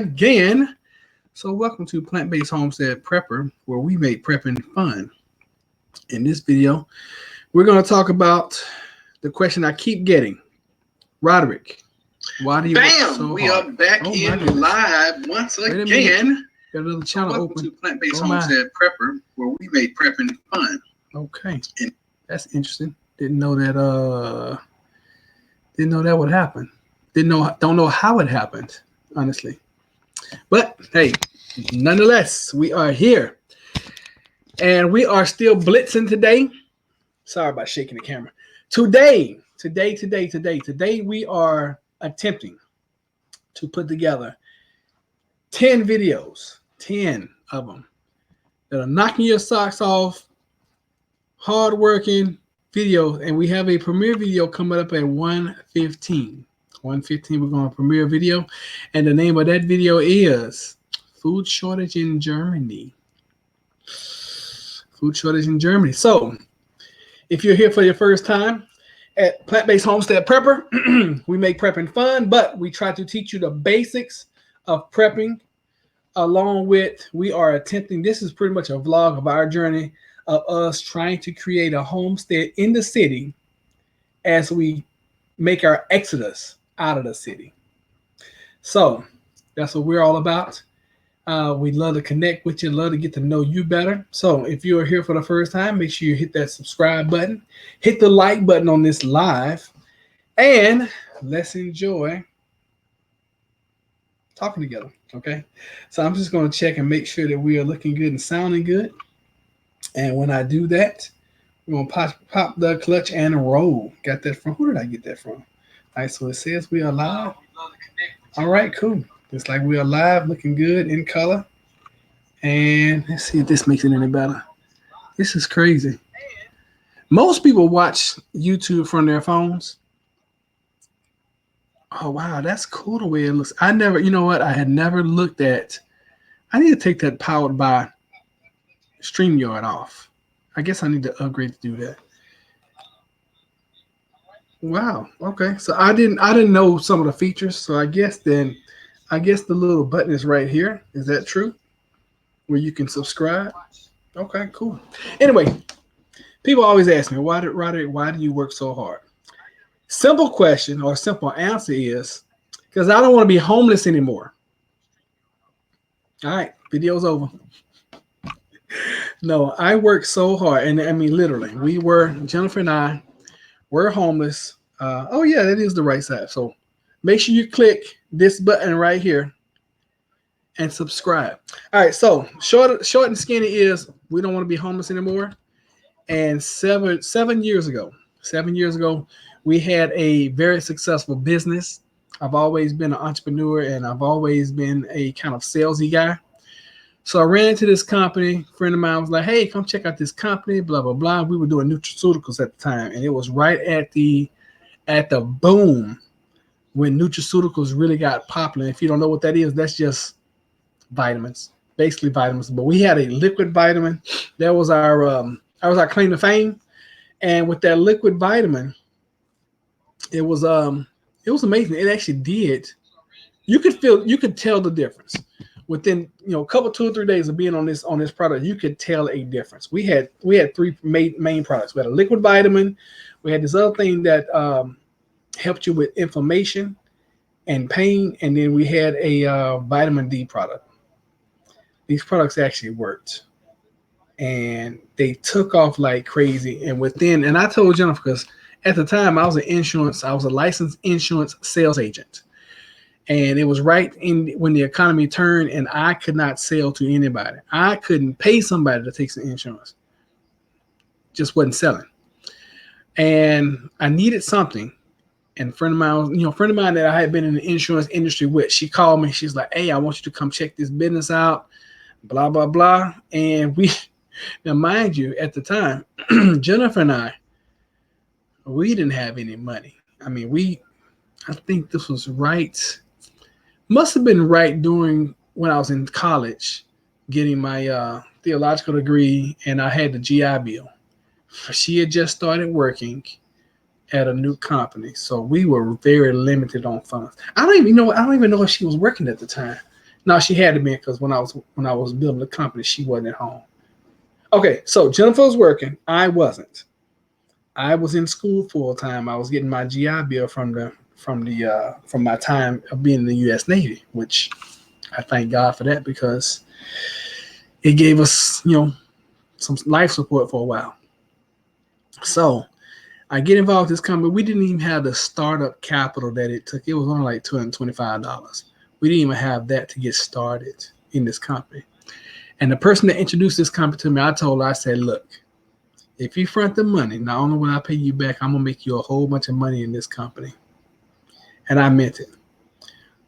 again. So welcome to Plant Based Homestead Prepper, where we make prepping fun. In this video, we're going to talk about the question I keep getting. Roderick, why do you work so hard? We are back in live once again. Got another channel Welcome open. to Plant Based Homestead Prepper, where we make prepping fun. Okay, that's interesting. Didn't know that. Didn't know that would happen. Don't know how it happened, honestly. But hey, nonetheless, we are here. And we are still blitzing today. Sorry about shaking the camera. Today, we are attempting to put together 10 videos, 10 of them, that are knocking your socks off, hardworking videos. And we have a premiere video coming up at 1:15. 1:15, we're going to premiere a video. And the name of that video is Food Shortage in Germany. Food shortage in Germany. So, if you're here for your first time at Plant Based Homestead Prepper, we make prepping fun, but we try to teach you the basics of prepping, along with we are attempting, this is pretty much a vlog of our journey of us trying to create a homestead in the city as we make our exodus out of the city. So, that's what we're all about. We'd love to connect with you, love to get to know you better. So if you are here for the first time, make sure you hit that subscribe button, hit the like button on this live, and let's enjoy talking together, okay? So I'm just going to check and make sure that we are looking good and sounding good. And when I do that, we're going to pop the clutch and roll. Got that from, who did I get that from? All right, so it says we are live. All right, cool. It's like we are live, looking good in color. And let's see if this makes it any better. This is crazy. Most people watch YouTube from their phones. Oh, wow, that's cool the way it looks. I never, you know what? I had never looked at. I need to take that powered by StreamYard off. I guess I need to upgrade to do that. Wow. Okay. So I didn't know some of the features. So I guess the little button is right here. Is that true? Where you can subscribe? Okay, cool. Anyway, people always ask me, why do you work so hard? Simple question or simple answer is because I don't want to be homeless anymore. All right, video's over. No, I work so hard. And I mean, literally, Jennifer and I were homeless. Oh, yeah, that is the right side. So make sure you click this button right here and subscribe. All right, so short and skinny is we don't want to be homeless anymore. And seven years ago, we had a very successful business. I've always been an entrepreneur and I've always been a kind of salesy guy. So I ran into this company. A friend of mine was like, hey, come check out this company, blah, blah, blah. We were doing nutraceuticals at the time. And it was right at the boom when nutraceuticals really got popular. If you don't know what that is, that's just vitamins, basically vitamins. But we had a liquid vitamin. That was our claim to fame. And with that liquid vitamin, it was amazing. It actually did. You could tell the difference within a couple 2 or 3 days of being on this product. You could tell a difference. We had three main products. We had a liquid vitamin. We had this other thing that helped you with inflammation and pain, and then we had a vitamin D product. These products actually worked, and they took off like crazy. And I told Jennifer, because at the time I was a licensed insurance sales agent, and it was right in when the economy turned, and I could not sell to anybody. I couldn't pay somebody to take some insurance. Just wasn't selling, and I needed something. And a friend of mine that I had been in the insurance industry with, she called me. She's like, hey, I want you to come check this business out, blah, blah, blah. And now mind you, at the time, Jennifer and I, we didn't have any money. I mean, I think this was must have been right during when I was in college, getting my theological degree, and I had the GI Bill. She had just started working at a new company, so we were very limited on funds. I don't even know if she was working at the time. No, she had to be because when I was building the company, she wasn't at home. Okay, so Jennifer was working. I wasn't. I was in school full time. I was getting my GI Bill from my time of being in the U.S. Navy, which I thank God for that because it gave us, some life support for a while. So I get involved in this company. We didn't even have the startup capital that it took. It was only like $225. We didn't even have that to get started in this company. And the person that introduced this company to me, I said, look, if you front the money, not only will I pay you back, I'm gonna make you a whole bunch of money in this company. And I meant it.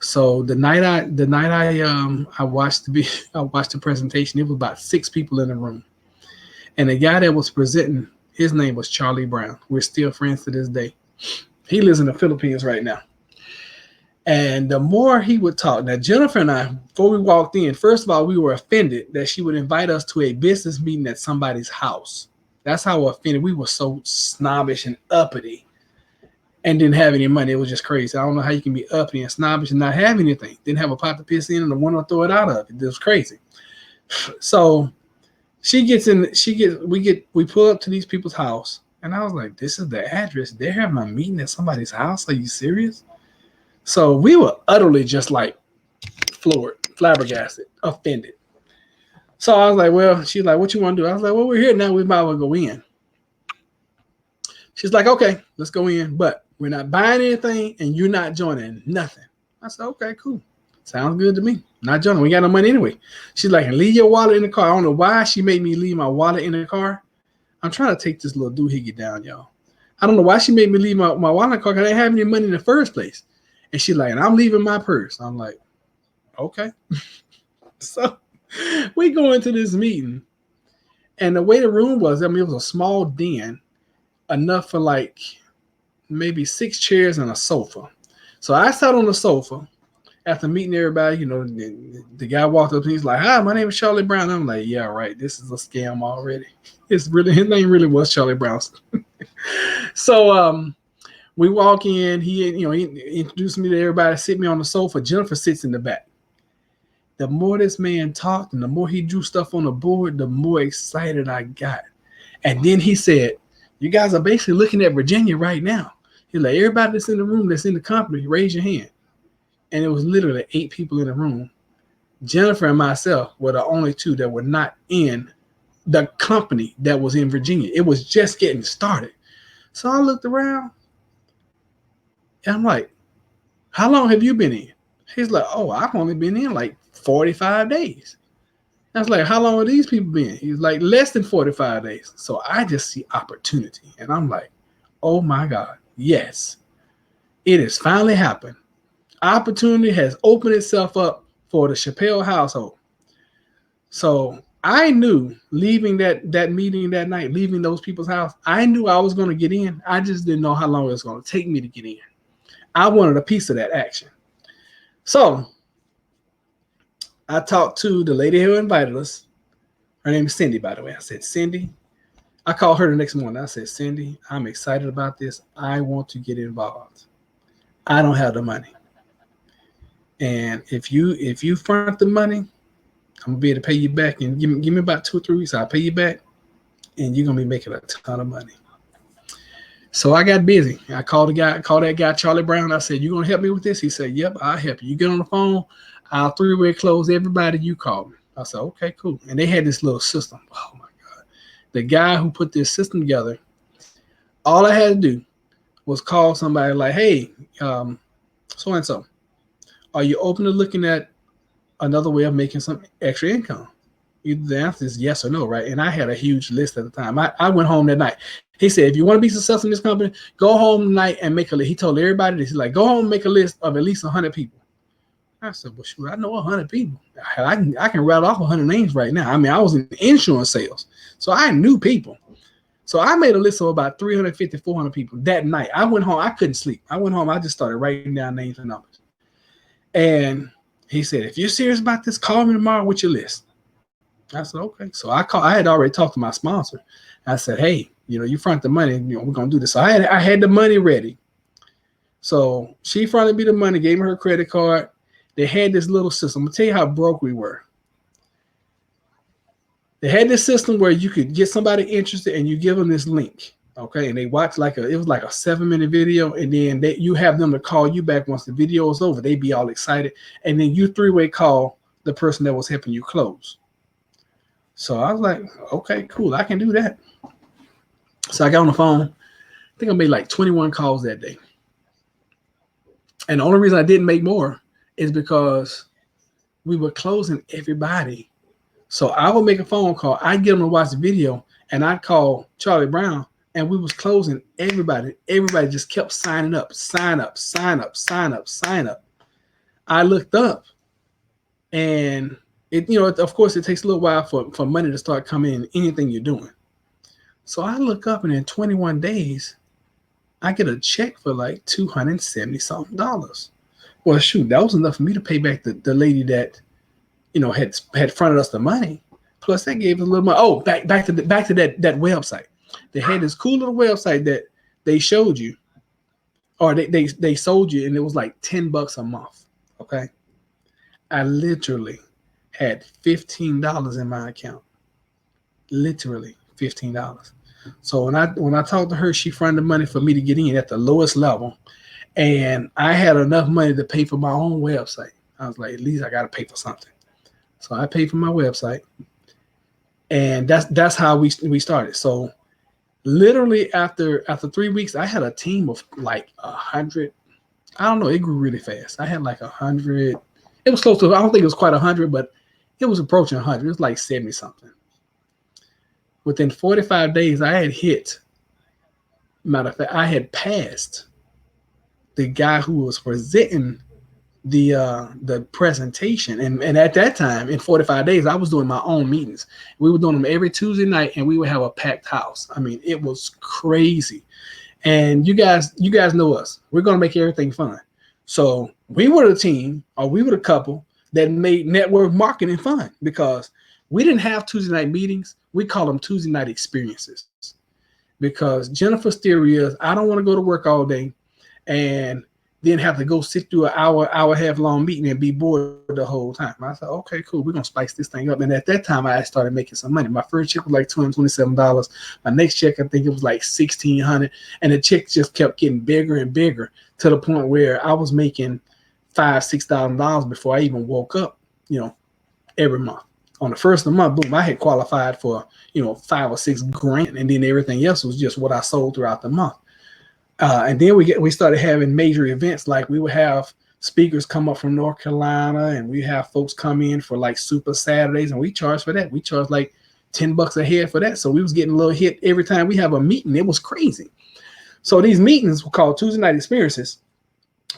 So the night I watched the presentation, it was about 6 people in the room. And the guy that was presenting, his name was Charlie Brown. We're still friends to this day. He lives in the Philippines right now. And the more he would talk, now Jennifer and I, before we walked in, first of all, we were offended that she would invite us to a business meeting at somebody's house. That's how offended we were, so snobbish and uppity and didn't have any money. It was just crazy. I don't know how you can be uppity and snobbish and not have anything. Didn't have a pot to piss in and the one to throw it out of. It was crazy. So we pull up to these people's house, and I was like, this is the address. They're having a meeting at somebody's house. Are you serious? So we were utterly just like floored, flabbergasted, offended. So I was like, well, she's like, what you want to do? I was like, well, we're here now. We might as well go in. She's like, okay, let's go in, but we're not buying anything and you're not joining nothing. I said, okay, cool. Sounds good to me. Not joining. We got no money anyway. She's like, leave your wallet in the car. I don't know why she made me leave my wallet in the car. I'm trying to take this little doohickey down, y'all. I don't know why she made me leave my wallet in the car because I didn't have any money in the first place. And she's like, and I'm leaving my purse. I'm like, okay. So we go into this meeting, and the way the room was, it was a small den, enough for like maybe 6 chairs and a sofa. So I sat on the sofa after meeting everybody. The guy walked up and he's like, hi, my name is Charlie Brown. I'm like, yeah, right. This is a scam already. His name really was Charlie Brown. So we walk in. He introduced me to everybody, sit me on the sofa. Jennifer sits in the back. The more this man talked and the more he drew stuff on the board, the more excited I got. And then he said, you guys are basically looking at Virginia right now. He's like, everybody that's in the room, that's in the company, raise your hand. And it was literally 8 people in the room. Jennifer and myself were the only 2 that were not in the company that was in Virginia. It was just getting started. So I looked around and I'm like, how long have you been in? He's like, oh, I've only been in like 45 days. I was like, how long have these people been? He's like, less than 45 days. So I just see opportunity. And I'm like, oh my God, yes, it has finally happened. Opportunity has opened itself up for the Chappelle household. So I knew leaving that meeting that night, leaving those people's house, I knew I was going to get in. I just didn't know how long it was going to take me to get in. I wanted a piece of that action. So I talked to the lady who invited us. Her name is Cindy, by the way. I said, Cindy. I called her the next morning. I said, Cindy, I'm excited about this. I want to get involved. I don't have the money. And if you front the money, I'm gonna be able to pay you back. And give me about 2 or 3 weeks. I'll pay you back, and you're gonna be making a ton of money. So I got busy. I called that guy Charlie Brown. I said, you gonna help me with this? He said, yep, I'll help you. You get on the phone, I'll 3-way close everybody you call me. I said, okay, cool. And they had this little system. Oh my God. The guy who put this system together, all I had to do was call somebody like, hey, so-and-so, are you open to looking at another way of making some extra income? Either the answer is yes or no, right? And I had a huge list at the time. I went home that night. He said, if you want to be successful in this company, go home tonight and make a list. He told everybody this. He's like, go home and make a list of at least 100 people. I said, well, shoot, I know 100 people. I can rattle off 100 names right now. I mean, I was in insurance sales, so I knew people. So I made a list of about 350, 400 people that night. I went home. I couldn't sleep. I went home. I just started writing down names and numbers. And he said, if you're serious about this, call me tomorrow with your list. I said, okay. So I had already talked to my sponsor. I said, hey, you front the money, we're going to do this. So I had the money ready. So she fronted me the money, gave me her credit card. They had this little system. I'm gonna tell you how broke we were. They had this system where you could get somebody interested and you give them this link. Okay, and they watch it was like a 7-minute video, and then you have them to call you back once the video is over. They'd be all excited, and then you 3-way call the person that was helping you close. So I was like, okay, cool, I can do that. So I got on the phone. I think I made like 21 calls that day. And the only reason I didn't make more is because we were closing everybody. So I would make a phone call. I'd get them to watch the video, and I'd call Charlie Brown, and we was closing everybody. Everybody just kept signing up, sign up, sign up, sign up, sign up. I looked up, and of course, it takes a little while for money to start coming in anything you're doing. So I look up, and in 21 days, I get a check for like $270 something. Well, shoot, that was enough for me to pay back the lady that, had fronted us the money. Plus, they gave us a little money. Oh, back to that website. They had this cool little website that they showed you, or they sold you, and it was like $10 a month. Okay, I literally had $15 in my account. Literally $15. So when I talked to her, she fronted the money for me to get in at the lowest level, and I had enough money to pay for my own website. I was like, at least I got to pay for something. So I paid for my website, and that's how we started. So literally after 3 weeks, I had a team of like 100. I don't know. It grew really fast. I had like 100. It was close to, I don't think it was quite 100, but it was approaching 100. It was like 70 something. Within 45 days, I had hit. Matter of fact, I had passed the guy who was presenting the presentation, and at that time, in 45 days, I was doing my own meetings. We were doing them every Tuesday night, and we would have a packed house. I mean, it was crazy. And you guys know us. We're gonna make everything fun. So we were the team, or we were the couple that made network marketing fun, because we didn't have Tuesday night meetings. We call them Tuesday night experiences, because Jennifer's theory is, I don't want to go to work all day and then have to go sit through an hour and a half long meeting and be bored the whole time. I said, okay, cool. We're going to spice this thing up. And at that time, I started making some money. My first check was like $227. My next check, I think it was like $1,600. And the check just kept getting bigger and bigger, to the point where I was making $5,000-$6,000 before I even woke up, every month. On the first of the month, boom, I had qualified for, $5 or $6 grand. And then everything else was just what I sold throughout the month. And then we started having major events. Like, we would have speakers come up from North Carolina, and we have folks come in for like Super Saturdays, and we charge for that. We charge like $10 a head for that. So we was getting a little hit every time we have a meeting. It was crazy. So these meetings were called Tuesday night experiences.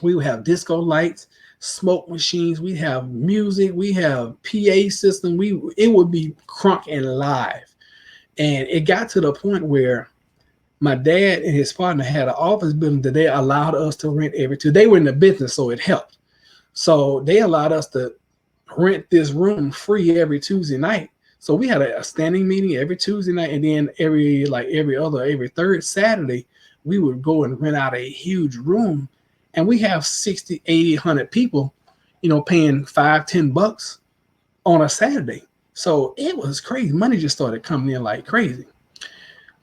We would have disco lights, smoke machines. We have music. We have PA system. It would be crunk and live. And it got to the point where my dad and his partner had an office building that they allowed us to rent every Tuesday. They were in the business, so it helped. So they allowed us to rent this room free every Tuesday night. So we had a standing meeting every Tuesday night, and then every third Saturday, we would go and rent out a huge room, and we have 60, 80, 100 people, paying $5-$10 on a Saturday. So it was crazy. Money just started coming in like crazy.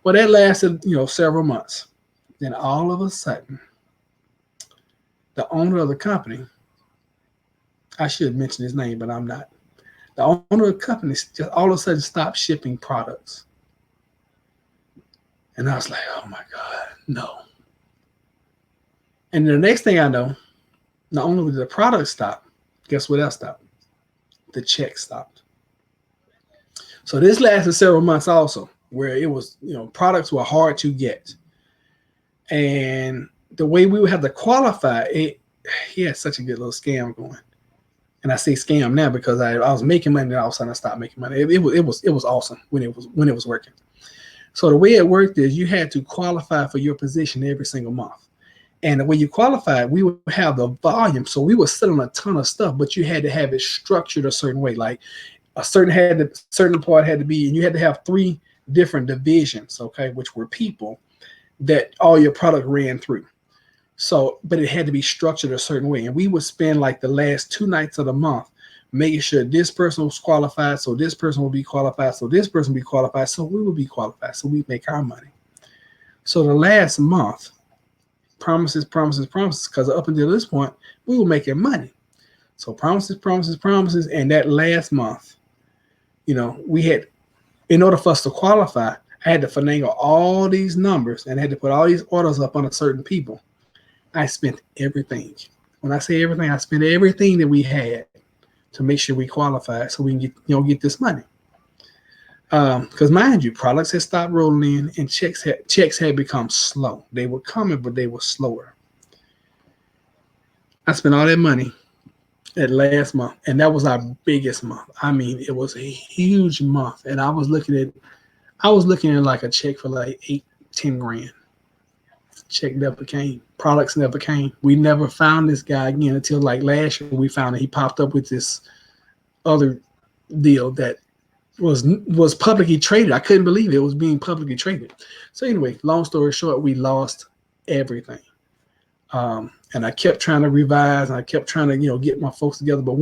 Well, that lasted, several months. Then all of a sudden, the owner of the company, I should mention his name, but I'm not. The owner of the company just all of a sudden stopped shipping products. And I was like, oh my God, no. And the next thing I know, not only did the product stop, guess what else stopped? The check stopped. So this lasted several months also, where it was, products were hard to get. And the way we would have to qualify it, he had such a good little scam going. And I say scam now because I was making money, and all of a sudden I stopped making money. It was awesome when it was working. So the way it worked is, you had to qualify for your position every single month. And the way you qualified, we would have the volume. So we were selling a ton of stuff, but you had to have it structured a certain way. Like a certain part had to be, and you had to have 3 different divisions, okay, which were people that all your product ran through. So, but it had to be structured a certain way. And we would spend like the last 2 nights of the month making sure this person was qualified, so this person will be qualified, so this person will be qualified, so we will be qualified, so we make our money. So the last month, promises, promises, promises, because up until this point, we were making money. So promises, promises, promises, and that last month, we had, in order for us to qualify, I had to finagle all these numbers and I had to put all these orders up on a certain people. I spent everything. When I say everything, I spent everything that we had to make sure we qualified so we can get this money. Because mind you, products had stopped rolling in and checks had become slow. They were coming, but they were slower. I spent all that money at last month, and that was our biggest month. I mean, it was a huge month, and I was looking at like a check for like 8-10 grand. Check never came. Products never came. We never found this guy again until like last year. We found that he popped up with this other deal that was publicly traded. I couldn't believe it was being publicly traded. So anyway, long story short, we lost everything. And I kept trying to revise, and I kept trying to, get my folks together. But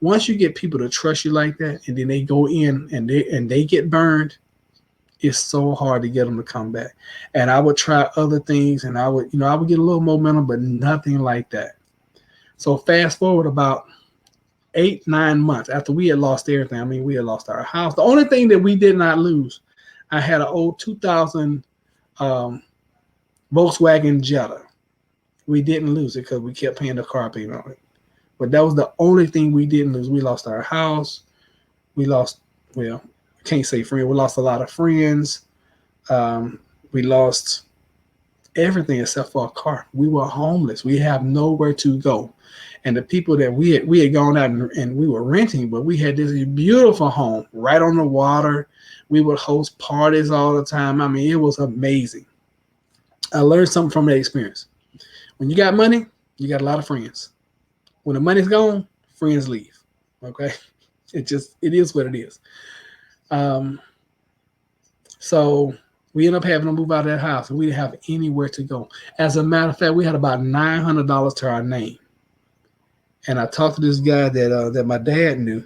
once you get people to trust you like that, and then they go in and they get burned, it's so hard to get them to come back. And I would try other things, and I would get a little momentum, but nothing like that. So fast forward about 8-9 months after we had lost everything. I mean, we had lost our house. The only thing that we did not lose, I had an old 2000 Volkswagen Jetta. We didn't lose it because we kept paying the car payment on it. But that was the only thing we didn't lose. We lost our house. We lost, I can't say friends. We lost a lot of friends. We lost everything except for a car. We were homeless. We have nowhere to go. And the people that we had gone out and we were renting, but we had this beautiful home right on the water. We would host parties all the time. I mean, it was amazing. I learned something from that experience. When you got money, you got a lot of friends. When the money's gone, friends leave. Okay? It is what it is. So we ended up having to move out of that house, and we didn't have anywhere to go. As a matter of fact, we had about $900 to our name. And I talked to this guy that my dad knew.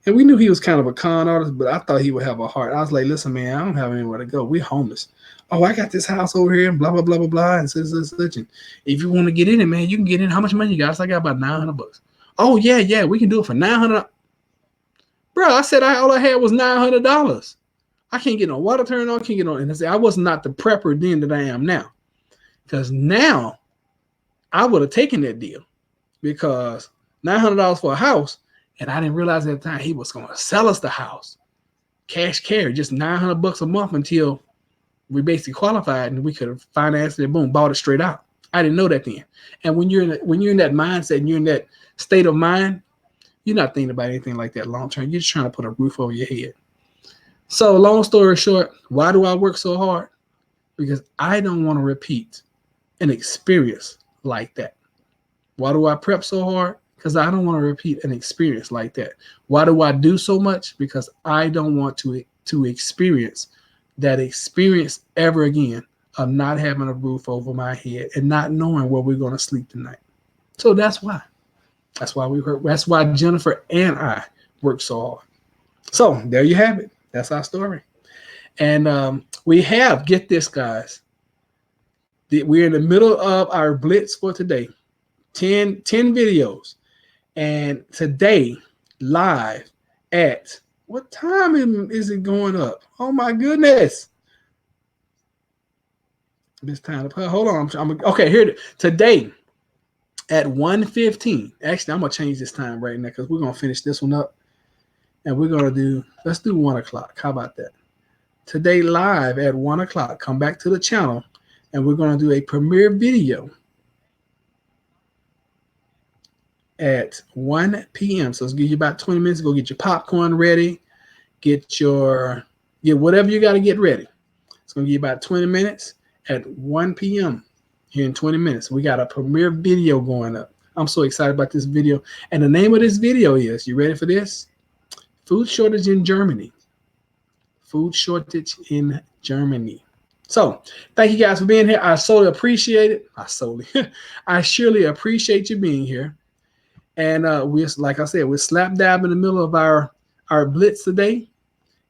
And we knew he was kind of a con artist, but I thought he would have a heart. I was like, listen, man, I don't have anywhere to go. We're homeless. Oh, I got this house over here and blah, blah, blah, blah, blah, and such. And if you want to get in it, man, you can get in. How much money you got? So I got about $900. Oh, yeah, we can do it for $900. Bro, I said all I had was $900. I can't get no water turned on, can't get on. And I said, I was not the prepper then that I am now. Because now I would have taken that deal because $900 for a house, and I didn't realize at the time he was going to sell us the house. Cash carry, just $900 a month until we basically qualified and we could have financed it, boom, bought it straight out. I didn't know that then. And when you're in that mindset and you're in that state of mind, you're not thinking about anything like that long term. You're just trying to put a roof over your head. So long story short, why do I work so hard? Because I don't want to repeat an experience like that. Why do I prep so hard? Because I don't want to repeat an experience like that. Why do I do so much? Because I don't want to experience that experience ever again of not having a roof over my head and not knowing where we're going to sleep tonight. So that's why. That's why we work. That's why Jennifer and I work so hard. So there you have it. That's our story. And we have, get this, guys. We're in the middle of our blitz for today. 10 videos. And today, live at, what time is it going up? Oh my goodness. It's time to put, hold on. Okay, here it is. Today at 1:15. Actually, I'm going to change this time right now because we're going to finish this one up. And we're going to let's do 1 o'clock. How about that? Today live at 1 o'clock. Come back to the channel and we're going to do a premiere video at 1 p.m. So it's give you about 20 minutes. Go get your popcorn ready. Get whatever you got to get ready. It's going to give you about 20 minutes at 1 p.m. here in 20 minutes. We got a premiere video going up. I'm so excited about this video. And the name of this video is, you ready for this? Food shortage in Germany. Food shortage in Germany. So thank you guys for being here. I surely appreciate it. I surely appreciate you being here. And we're, like I said, we're slap dab in the middle of our blitz today.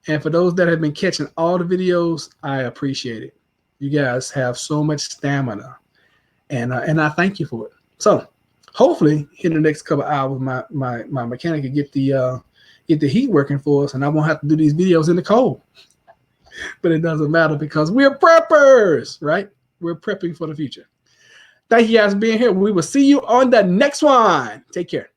And for those that have been catching all the videos, I appreciate it. You guys have so much stamina, and I thank you for it. So hopefully in the next couple of hours, my mechanic can get the heat working for us, and I won't have to do these videos in the cold. But it doesn't matter because we're preppers, right? We're prepping for the future. Thank you guys for being here. We will see you on the next one. Take care.